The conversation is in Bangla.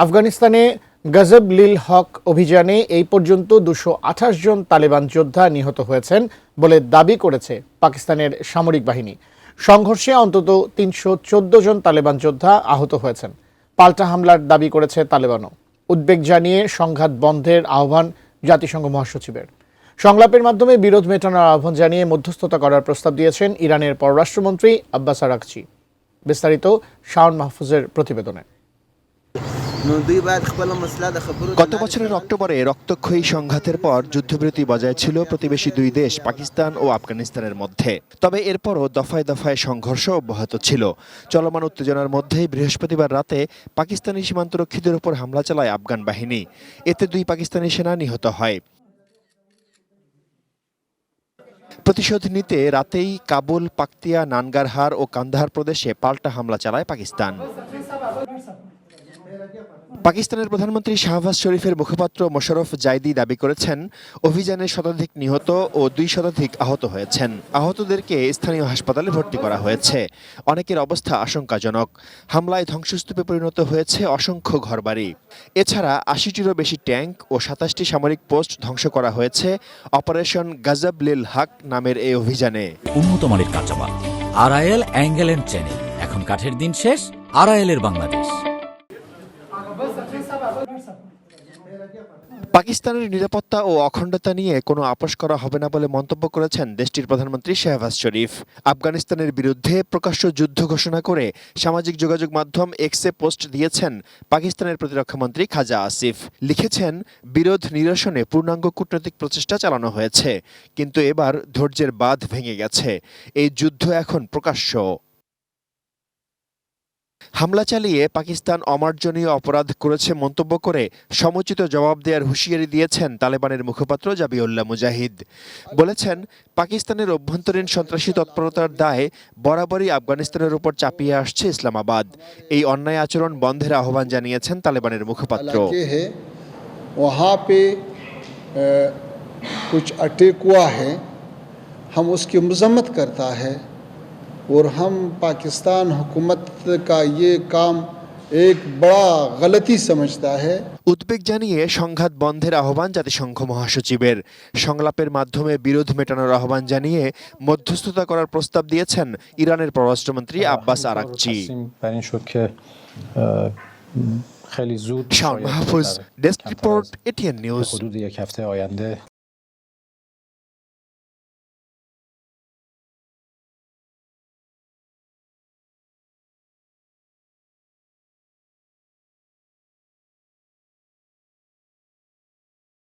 আফগানিস্তানে গজব লিল হক অভিযানে এই পর্যন্ত 228 জন তালেবান যোদ্ধা নিহত হয়েছেন বলে দাবি করেছে পাকিস্তানের সামরিক বাহিনী। সংঘর্ষে অন্তত 314 জন তালেবান যোদ্ধা আহত হয়েছেন। পাল্টা হামলার দাবি করেছে তালেবানও। উদ্বেগ জানিয়ে সংঘাত বন্ধের আহ্বান জাতিসংঘ মহাসচিবের। সংলাপের মাধ্যমে বিরোধ মেটানোর আহ্বান জানিয়ে মধ্যস্থতা করার প্রস্তাব দিয়েছেন ইরানের পররাষ্ট্রমন্ত্রী আব্বাস আরাকচি। বিস্তারিত শাওন মাহফুজের প্রতিবেদনে। গত বছরের অক্টোবরে রক্তক্ষয়ী সংঘাতের পর যুদ্ধবিরতি বজায় ছিল প্রতিবেশী দুই দেশ পাকিস্তান ও আফগানিস্তানের মধ্যে। তবে এরপরও দফায় দফায় সংঘর্ষ অব্যাহত ছিল। চলমান উত্তেজনার মধ্যেই বৃহস্পতিবার রাতে পাকিস্তানি সীমান্তরক্ষীদের উপর হামলা চালায় আফগান বাহিনী। এতে 2 পাকিস্তানি সেনা নিহত হয়। প্রতিশোধ নিতে রাতেই কাবুল, পাকতিয়া, নানগারহার ও কান্দাহার প্রদেশে পাল্টা হামলা চালায় পাকিস্তান। পাকিস্তানের প্রধানমন্ত্রী শাহবাজ শরীফের মুখপাত্র মোশাররফ জাইদি দাবি করেছেন, অভিযানে শতাধিক নিহত ও 2 শতাধিক আহত হয়েছেন। আহতদেরকে স্থানীয় হাসপাতালে ভর্তি করা হয়েছে। অনেকের অবস্থা আশঙ্কাজনক। হামলায় ধ্বংসস্তূপে পরিণত হয়েছে অসংখ্য ঘরবাড়ি। এছাড়া 80টিরও বেশি ট্যাঙ্ক ও 27টি সামরিক পোস্ট ধ্বংস করা হয়েছে অপারেশন গজব লিল হক নামের এই অভিযানে। উন্নত মানের কাঁচামাল আরআইএল অ্যাঙ্গেল এন্ড চেনে। এখন কাঠের দিন শেষ, আরআইএল এর বাংলাদেশ। পাকিস্তানের নিরাপত্তা ও অখণ্ডতা নিয়ে কোনো আপোষ করা হবে না বলে মন্তব্য করেছেন দেশটির প্রধানমন্ত্রী শাহবাজ শরীফ। আফগানিস্তানের বিরুদ্ধে প্রকাশ্য যুদ্ধ ঘোষণা করে সামাজিক যোগাযোগ মাধ্যম এক্সে পোস্ট দিয়েছেন পাকিস্তানের প্রতিরক্ষামন্ত্রী খাজা আসিফ। লিখেছেন, বিরোধ নিরসনে পূর্ণাঙ্গ কূটনৈতিক প্রচেষ্টা চালানো হয়েছে, কিন্তু এবার ধৈর্যের বাঁধ ভেঙে গেছে। এই যুদ্ধ এখন প্রকাশ্য। হামলা চালিয়ে পাকিস্তান অমার্জনীয় অপরাধ করেছে মন্তব্য করে সমুচিত জবাব দেওয়ার হুঁশিয়ারি দিয়েছেন তালেবানের মুখপাত্র জাবিউল্লাহ মুজাহিদ। বলেছেন, পাকিস্তানের অভ্যন্তরীণ সন্ত্রাসী তৎপরতার দায়ে বরাবরই আফগানিস্তানের উপর চাপিয়ে আসছে ইসলামাবাদ। এই অন্যায় আচরণ বন্ধের আহ্বান জানিয়েছেন তালেবানের মুখপাত্র। वहाँ पे कुछ अटैक हुआ है, हम उसकी मजम्मत करता है और हम पाकिस्तान हुकूमत का ये काम एक बड़ा गलती समझता है। উদ্বেগ জানিয়ে সংঘাত বন্ধের আহ্বান জাতিসংঘ মহাসচিবের। সংলাপের মাধ্যমে বিরোধ মেটানোর আহ্বান জানিয়ে মধ্যস্থতা করার প্রস্তাব দিয়েছেন ইরানের পররাষ্ট্রমন্ত্রী Abbas Araghchi. Shaon Mahfuz, desk report, ATN news.